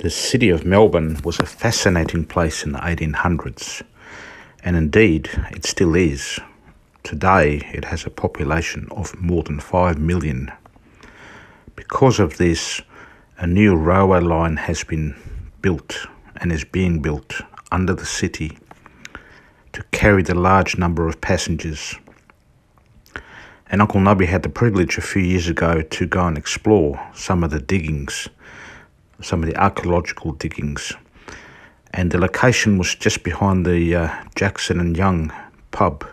The city of Melbourne was a fascinating place in the 1800s, and indeed it still is. Today it has a population of more than 5 million. Because of this, a new railway line has been built and is being built under the city to carry the large number of passengers. And Uncle Nubby had the privilege a few years ago to go and explore some of the diggings, some of the archaeological diggings. And the location was just behind the Jackson and Young pub.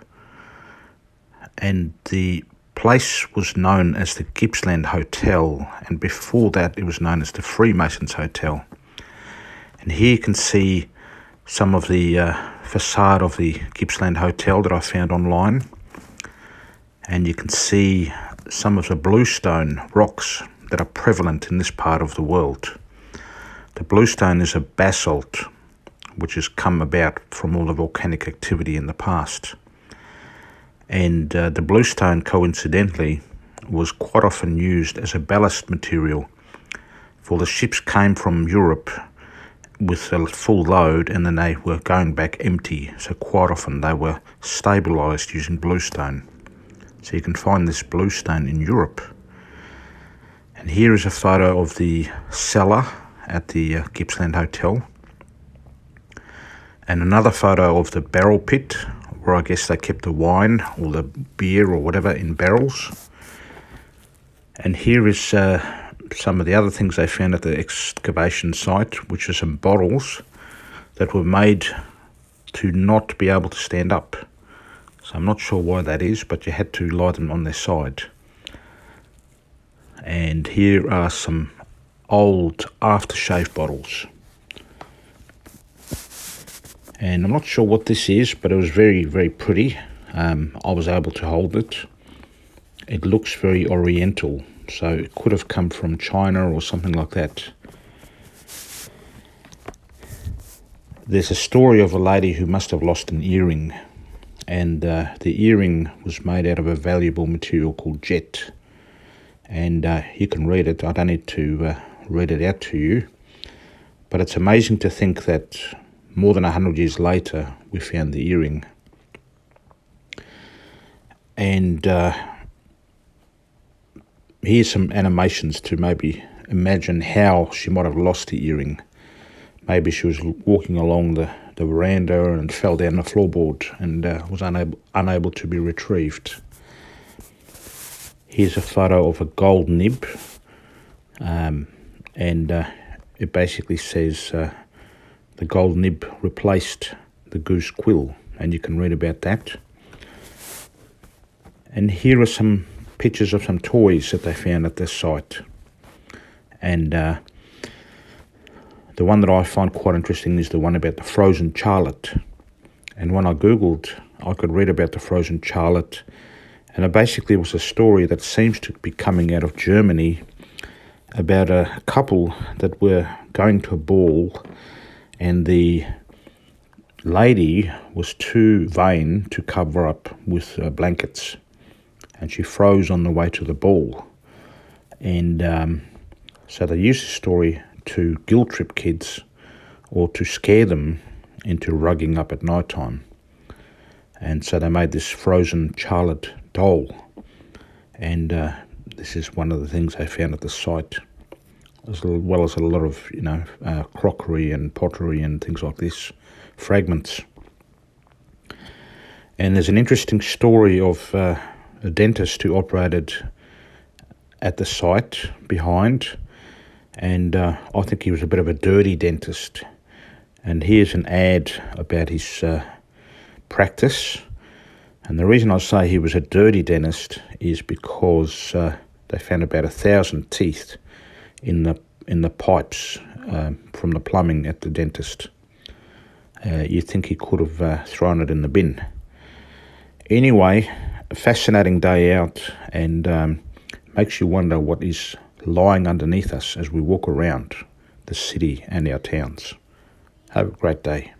And the place was known as the Gippsland Hotel, and before that it was known as the Freemasons Hotel. And here you can see some of the facade of the Gippsland Hotel that I found online. And you can see some of the bluestone rocks that are prevalent in this part of the world. The bluestone is a basalt which has come about from all the volcanic activity in the past. And the bluestone, coincidentally, was quite often used as a ballast material, for the ships came from Europe with a full load and then they were going back empty. So quite often they were stabilised using bluestone. So you can find this bluestone in Europe. And here is a photo of the cellar at the Gippsland Hotel. And another photo of the barrel pit, where I guess they kept the wine or the beer or whatever in barrels. And here is some of the other things they found at the excavation site, which are some bottles that were made to not be able to stand up. So I'm not sure why that is, but you had to lie them on their side. And here are some old aftershave bottles. And I'm not sure what this is, but it was very, very pretty. I was able to hold it. It looks very oriental, so it could have come from China or something like that. There's a story of a lady who must have lost an earring, and the earring was made out of a valuable material called jet. And you can read it. I don't need to read it out to you, but it's amazing to think that more than 100 years later we found the earring. And here's some animations to maybe imagine how she might have lost the earring. Maybe she was walking along the veranda and fell down the floorboard and was unable to be retrieved. Here's a photo of a gold nib, and it basically says the gold nib replaced the goose quill, and you can read about that. And here are some pictures of some toys that they found at this site. And the one that I find quite interesting is the one about the frozen charlotte. And when I googled, I could read about the frozen charlotte, and it basically was a story that seems to be coming out of Germany about a couple that were going to a ball, and the lady was too vain to cover up with blankets, and she froze on the way to the ball. And so they used the story to guilt trip kids or to scare them into rugging up at night time. And so they made this frozen charlotte doll, and this is one of the things they found at the site, as well as a lot of crockery and pottery and things like this, fragments. And there's an interesting story of a dentist who operated at the site behind, and I think he was a bit of a dirty dentist. And here's an ad about his practice. And the reason I say he was a dirty dentist is because they found about 1,000 teeth in the pipes from the plumbing at the dentist. You'd think he could have thrown it in the bin. Anyway, a fascinating day out, and makes you wonder what is lying underneath us as we walk around the city and our towns. Have a great day.